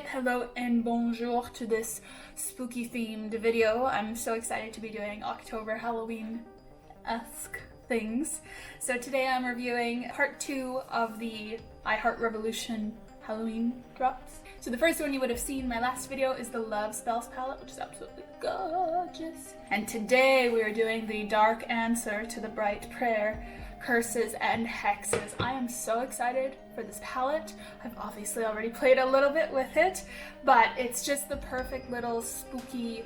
hello and bonjour to this spooky themed video. I'm so excited to be doing October Halloween-esque things. So today I'm reviewing part 2 of the I Heart Revolution Halloween drops. So the first one you would have seen in my last video is the Love Spells palette, which is absolutely gorgeous. And today we are doing the Dark Answer to the Bright Prayer, Curses and Hexes. I am so excited for this palette. I've obviously already played a little bit with it, but it's just the perfect little spooky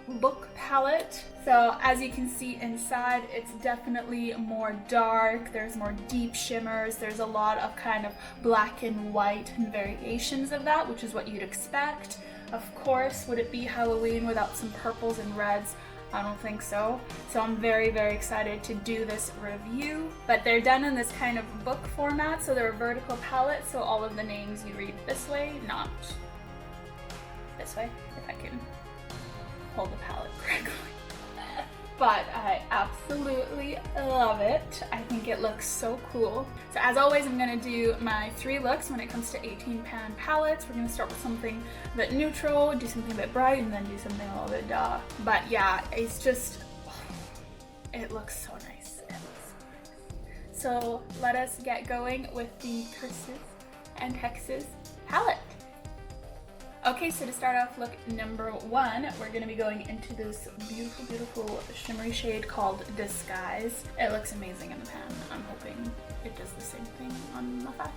book palette. So as you can see inside, it's definitely more dark, there's more deep shimmers, there's a lot of kind of black and white and variations of that, which is what you'd expect. Of course, would it be Halloween without some purples and reds? I don't think so. So I'm very, very excited to do this review. But they're done in this kind of book format, so they're a vertical palette, so all of the names you read this way, not this way, if I can hold the palette correctly. But I absolutely love it. I think it looks so cool. So as always, I'm gonna do my 3 looks when it comes to 18 pan palettes. We're gonna start with something a bit neutral, do something a bit bright, and then do something a little bit dark. But yeah, it's just, it looks so nice. It looks so nice. So let us get going with the Curses and Hexes palette. Okay, so to start off look number 1, we're going to be going into this beautiful, beautiful shimmery shade called Disguise. It looks amazing in the pan. I'm hoping it does the same thing on the face.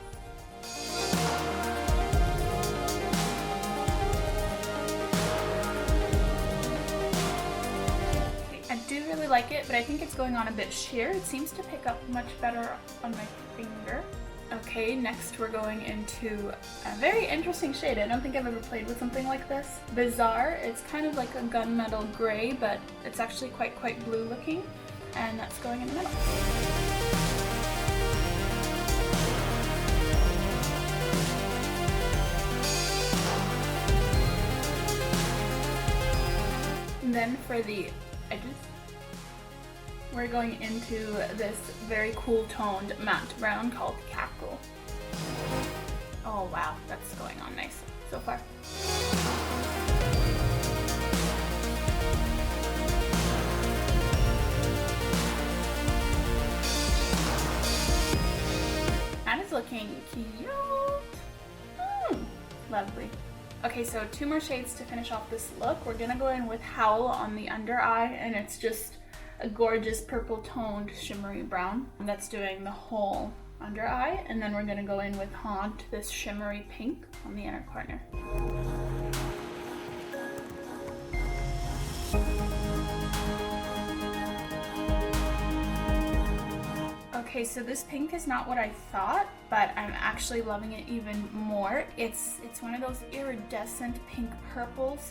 I do really like it, but I think it's going on a bit sheer. It seems to pick up much better on my finger. Okay, next we're going into a very interesting shade. I don't think I've ever played with something like this. Bizarre. It's kind of like a gunmetal gray, but it's actually quite blue looking, and that's going in the middle. And then for the edges, we're going into this very cool toned matte brown called Cackle. Oh wow, that's going on nicely so far. That is looking cute. Lovely. Okay, so 2 more shades to finish off this look. We're gonna go in with Howl on the under eye, and it's just a gorgeous purple toned shimmery brown that's doing the whole under eye, and then we're going to go in with Haunt, this shimmery pink on the inner corner. Okay, so this pink is not what I thought, but I'm actually loving it even more. It's one of those iridescent pink purples.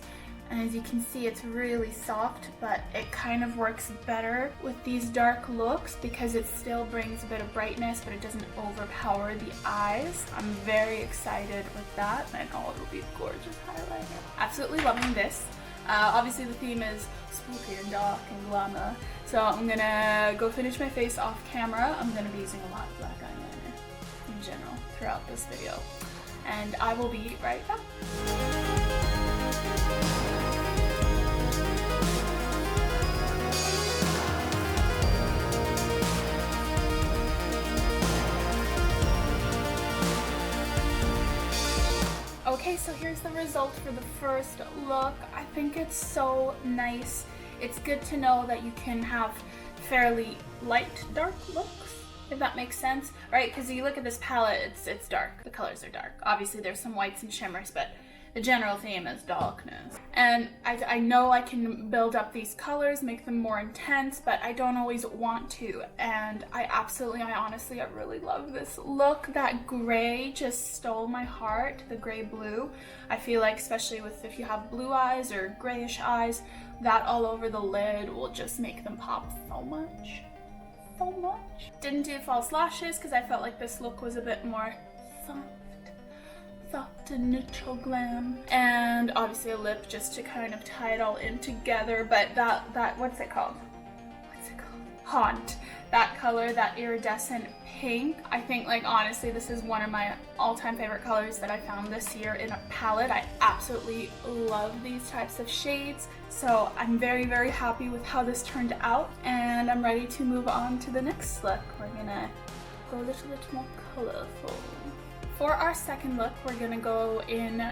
And as you can see, it's really soft, but it kind of works better with these dark looks because it still brings a bit of brightness, but it doesn't overpower the eyes. I'm very excited with that, and oh, it'll be a gorgeous highlighter. Absolutely loving this. Obviously the theme is spooky and dark and glamour, so I'm gonna go finish my face off camera. I'm gonna be using a lot of black eyeliner in general throughout this video, and I will be right back. Okay, so here's the result for the first look. I think it's so nice. It's good to know that you can have fairly light dark looks, if that makes sense, right? Because you look at this palette, it's dark. The colors are dark. Obviously there's some whites and shimmers, but the general theme is darkness. And I know I can build up these colors, make them more intense, but I don't always want to. And I honestly, I really love this look. That gray just stole my heart, the gray blue. I feel like, especially with if you have blue eyes or grayish eyes, that all over the lid will just make them pop so much. So much. Didn't do false lashes because I felt like this look was a bit more soft and neutral glam, and obviously a lip just to kind of tie it all in together. But that what's it called? Haunt. that color, that iridescent pink. I think, like, honestly, this is one of my all-time favorite colors that I found this year in a palette. I absolutely love these types of shades, so I'm very, very happy with how this turned out, and I'm ready to move on to the next look. We're gonna go a little bit more colorful. For our second look, we're gonna go in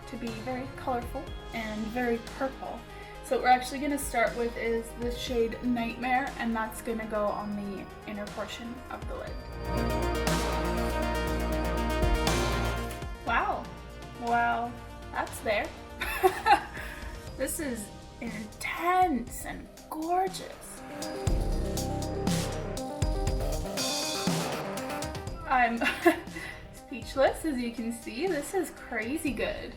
to be very colorful and very purple. So what we're actually going to start with is the shade Nightmare, and that's going to go on the inner portion of the lid. Wow. Wow. That's there. This is intense and gorgeous. I'm speechless, as you can see. This is crazy good.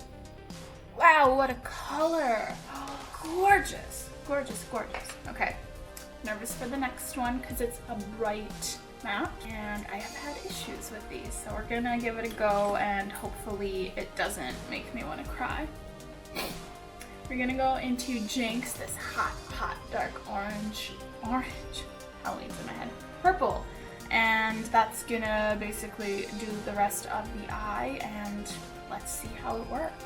Wow, what a color. Gorgeous, gorgeous, gorgeous. Okay, nervous for the next one because it's a bright matte and I have had issues with these, so we're gonna give it a go and hopefully it doesn't make me want to cry. We're gonna go into Jinx, this hot, hot, dark orange, Halloween's in my head, purple, and that's gonna basically do the rest of the eye, and let's see how it works.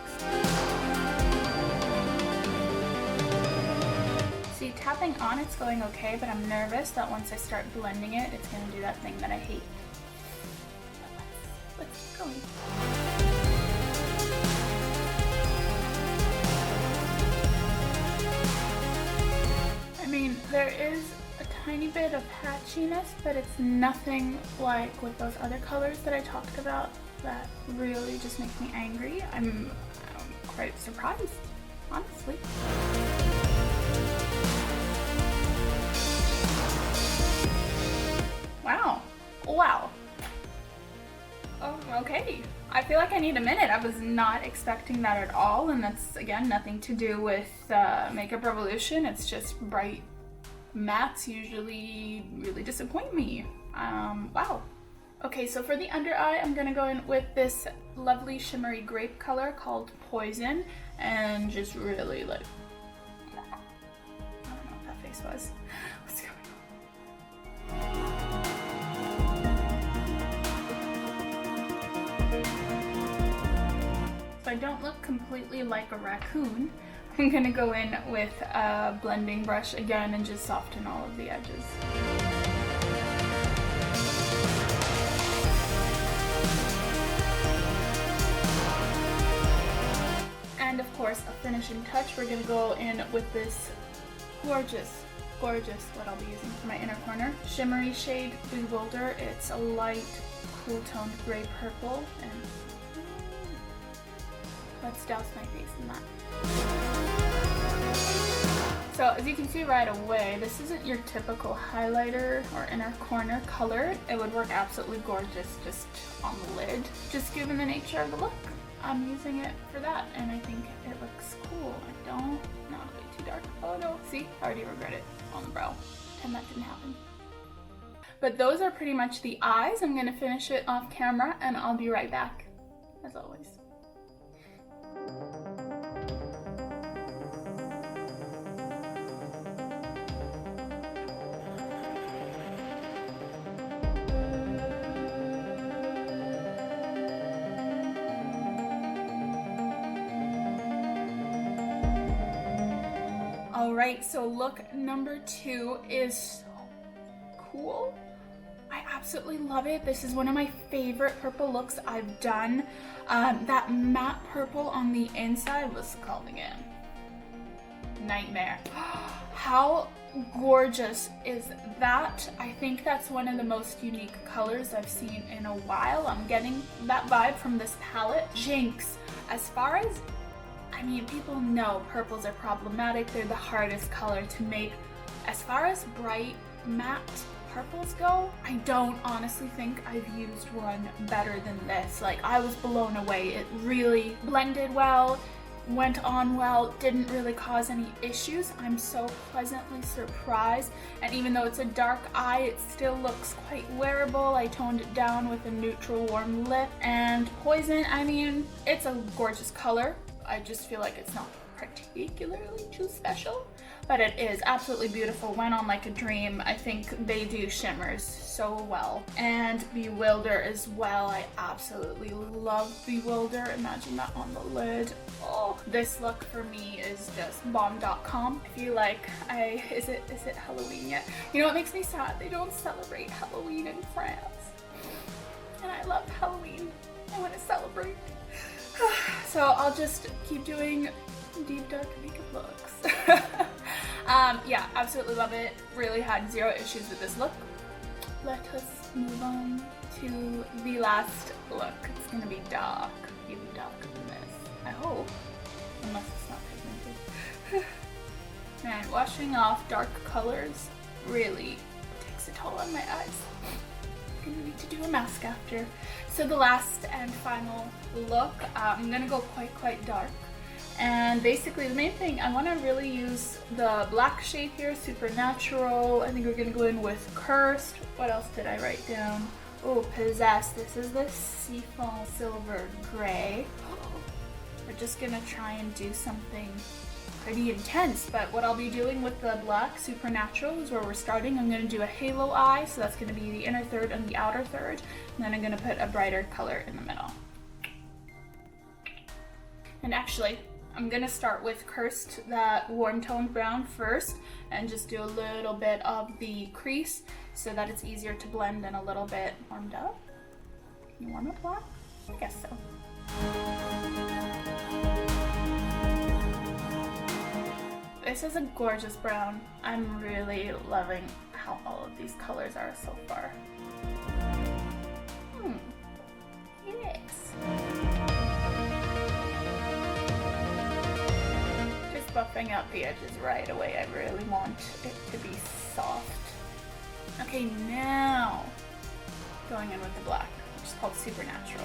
See, tapping on it's going okay, but I'm nervous that once I start blending it, it's going to do that thing that I hate. But let's keep going. I mean, there is a tiny bit of patchiness, but it's nothing like with those other colors that I talked about that really just make me angry. I'm quite surprised, honestly. Wow. Wow. Oh, okay. I feel like I need a minute. I was not expecting that at all, and that's, again, nothing to do with Makeup Revolution. It's just bright mattes usually really disappoint me. Wow. Okay, so for the under eye, I'm gonna go in with this lovely shimmery grape color called Poison, and just really, like, I don't know what that face was. What's going on? So I don't look completely like a raccoon. I'm gonna go in with a blending brush again and just soften all of the edges. And of course, a finishing touch, we're gonna go in with this gorgeous, gorgeous, what I'll be using for my inner corner, shimmery shade Bewilder. It's a light, cool toned gray purple, and let's douse my face in that. So as you can see right away, this isn't your typical highlighter or inner corner color. It would work absolutely gorgeous just on the lid. Just given the nature of the look, I'm using it for that, and I think it looks cool. I don't, not way too dark. Oh no, see, I already regret it on the brow, and that didn't happen. But those are pretty much the eyes. I'm gonna finish it off camera, and I'll be right back, as always. Alright, so look number 2 is so cool. I absolutely love it. This is one of my favorite purple looks I've done. That matte purple on the inside, what's it called again? Nightmare. How gorgeous is that? I think that's one of the most unique colors I've seen in a while. I'm getting that vibe from this palette. Jinx, as far as, I mean, people know purples are problematic. They're the hardest color to make. As far as bright matte purples go, I don't honestly think I've used one better than this. Like, I was blown away. It really blended well, went on well, didn't really cause any issues. I'm so pleasantly surprised, and even though it's a dark eye, it still looks quite wearable. I toned it down with a neutral warm lip. And Poison, I mean, it's a gorgeous color. I just feel like it's not particularly too special, but it is absolutely beautiful. Went on like a dream. I think they do shimmers so well. And Bewilder as well. I absolutely love Bewilder. Imagine that on the lid. Oh, this look for me is just bomb.com. I feel like is it Halloween yet? You know what makes me sad? They don't celebrate Halloween in France. And I love Halloween. I want to celebrate. So I'll just keep doing deep dark makeup looks. Yeah, absolutely love it. Really had zero issues with this look. Let us move on to the last look. It's gonna be dark, even darker than this, I hope, unless it's not pigmented. Man, washing off dark colors really takes a toll on my eyes. I'm gonna need to do a mask after. So the last and final look, I'm gonna go quite dark. And basically the main thing, I want to really use the black shade here, Supernatural. I think we're going to go in with Cursed. What else did I write down? Oh, Possessed. This is the Seafoam Silver Gray. We're just going to try and do something pretty intense, but what I'll be doing with the black Supernatural is where we're starting. I'm going to do a halo eye, so that's going to be the inner third and the outer third. And then I'm going to put a brighter color in the middle. And actually, I'm gonna start with Cursed, that warm toned brown first, and just do a little bit of the crease so that it's easier to blend and a little bit warmed up. Can you warm up black? I guess so. This is a gorgeous brown. I'm really loving how all of these colors are so far. Yes. Buffing out the edges right away. I really want it to be soft. Okay, now going in with the black, which is called Supernatural.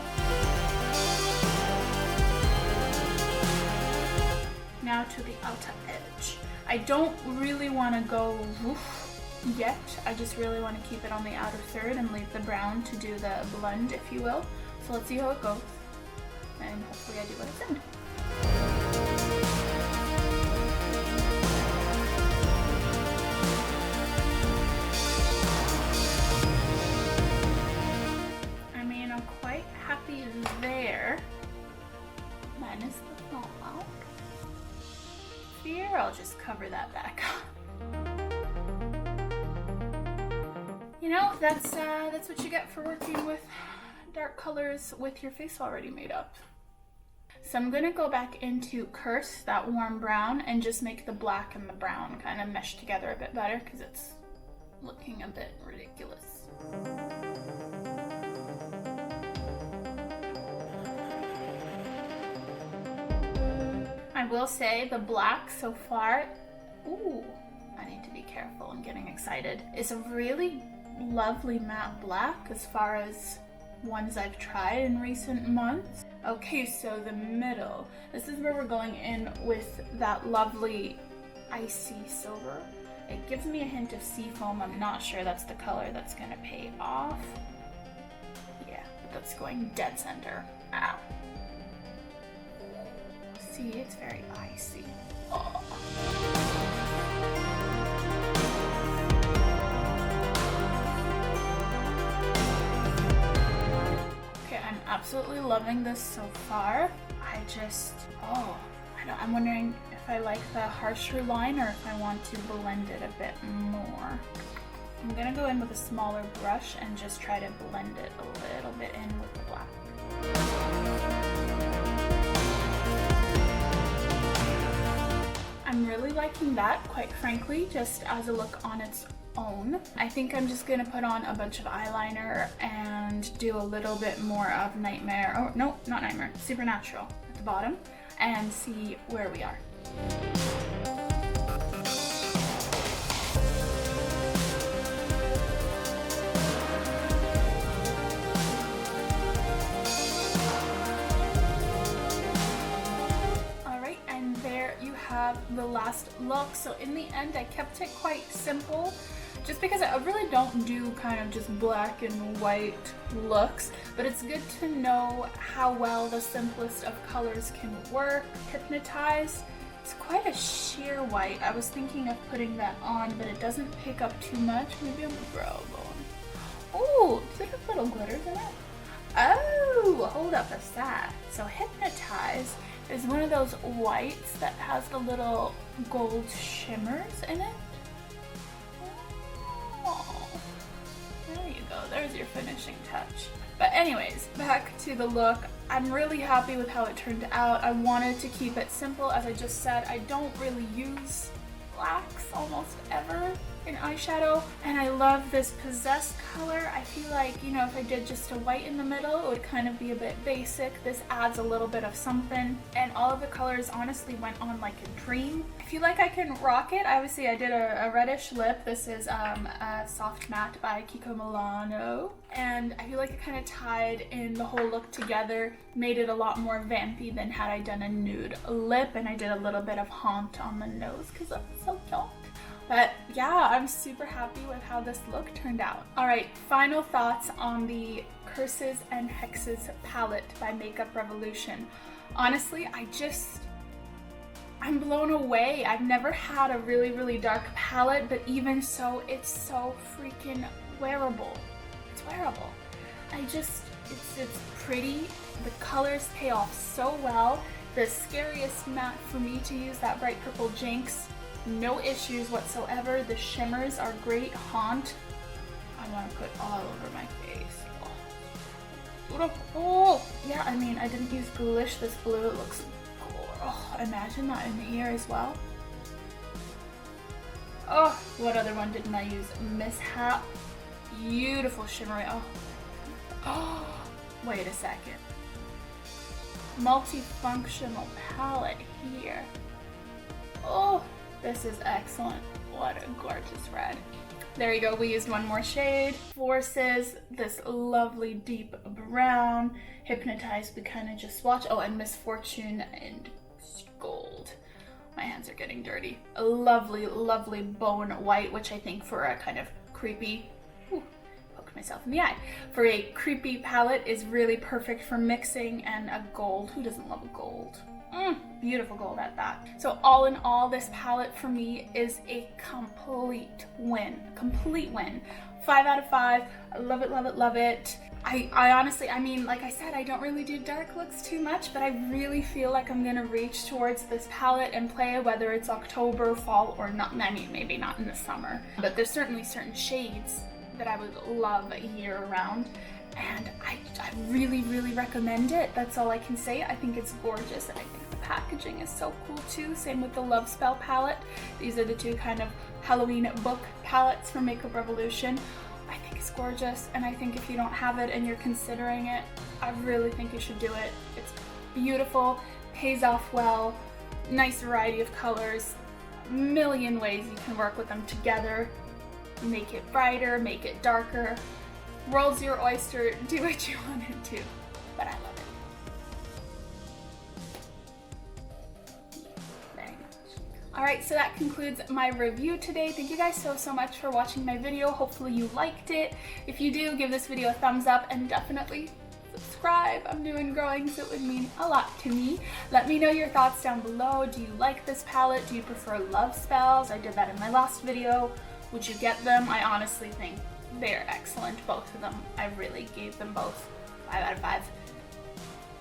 Now to the outer edge. I don't really want to go woof yet. I just really want to keep it on the outer third and leave the brown to do the blend, if you will. So let's see how it goes. And hopefully I do what it's in. There, minus the fallout. Here, I'll just cover that back up. You know, that's what you get for working with dark colors with your face already made up. So I'm gonna go back into Curse, that warm brown, and just make the black and the brown kind of mesh together a bit better because it's looking a bit ridiculous. I will say the black so far, ooh, I need to be careful, I'm getting excited. It's a really lovely matte black as far as ones I've tried in recent months. Okay, so the middle, this is where we're going in with that lovely icy silver. It gives me a hint of seafoam. I'm not sure that's the color that's gonna pay off. Yeah, but that's going dead center. Ow. See, it's very icy. Oh. Okay, I'm absolutely loving this so far. I'm wondering if I like the harsher line or if I want to blend it a bit more. I'm gonna go in with a smaller brush and just try to blend it a little bit in with the black. I'm really liking that, quite frankly, just as a look on its own. I think I'm just gonna put on a bunch of eyeliner and do a little bit more of Nightmare, oh no, not Nightmare, Supernatural at the bottom, and see where we are. The last look. So in the end I kept it quite simple just because I really don't do kind of just black and white looks, but it's good to know how well the simplest of colors can work, hypnotize, It's quite a sheer white. I was thinking of putting that on, but it doesn't pick up too much. Maybe on the brow bone. Oh, there's little glitters in it. Oh, hold up a sec. So Hypnotize is one of those whites that has the little gold shimmers in it. Oh, there you go. There's your finishing touch. But anyways, back to the look. I'm really happy with how it turned out. I wanted to keep it simple. As I just said, I don't really use blacks almost ever in eyeshadow, and I love this Possessed color. I feel like, you know, if I did just a white in the middle, it would kind of be a bit basic. This adds a little bit of something, and all of the colors honestly went on like a dream. I feel like I can rock it. Obviously, I did a reddish lip. This is a Soft Matte by Kiko Milano, and I feel like it kind of tied in the whole look together, made it a lot more vampy than had I done a nude lip, and I did a little bit of haunt on the nose because that's so cute. But yeah, I'm super happy with how this look turned out. Alright, final thoughts on the Curses and Hexes palette by Makeup Revolution. Honestly, I'm blown away. I've never had a really dark palette, but even so, it's so freaking wearable. It's wearable. It's pretty. The colors pay off so well. The scariest matte for me to use, that bright purple Jinx, no issues whatsoever. The shimmers are great. Haunt, I want to put all over my face. Oh, yeah, I mean, I didn't use Ghoulish. This blue, it looks cool. Oh, imagine that in here as well. Oh, what other one didn't I use? Mishap. Beautiful shimmery. Oh, wait a second. Multifunctional palette here. Oh, this is excellent. What a gorgeous red. There you go, we used one more shade. Forces, this lovely deep brown. Hypnotize, we kind of just swatched. Oh, and Misfortune and Gold. My hands are getting dirty. A lovely bone white, which I think for a kind of creepy, poked myself in the eye. For a creepy palette is really perfect for mixing, and a gold. Who doesn't love a gold? Beautiful gold at that. So all in all, this palette for me is a complete win. Complete win. 5 out of 5. I love it, love it, love it. I honestly, I mean, like I said, I don't really do dark looks too much, but I really feel like I'm gonna reach towards this palette and play, whether it's October, fall, or not. I mean, maybe not in the summer, but there's certainly certain shades that I would love year round. And I really recommend it. That's all I can say. I think it's gorgeous, and I think the packaging is so cool too. Same with the Love Spell palette. These are the two kind of Halloween book palettes from Makeup Revolution. I think it's gorgeous, and I think if you don't have it and you're considering it, I really think you should do it. It's beautiful, pays off well, nice variety of colors, million ways you can work with them together. Make it brighter, make it darker. World's your oyster, do what you want to do, but I love it. Very much. Alright, so that concludes my review today. Thank you guys so much for watching my video. Hopefully you liked it. If you do, give this video a thumbs up and definitely subscribe. I'm new and growing, so it would mean a lot to me. Let me know your thoughts down below. Do you like this palette? Do you prefer Love Spells? I did that in my last video. Would you get them? I honestly think they're excellent, both of them. I really gave them both 5 out of 5.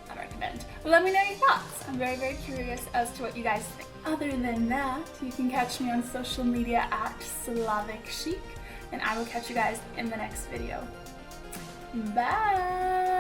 I'd recommend. But let me know your thoughts. I'm very curious as to what you guys think. Other than that, you can catch me on social media at SLAVIC CHIC, and I will catch you guys in the next video. Bye!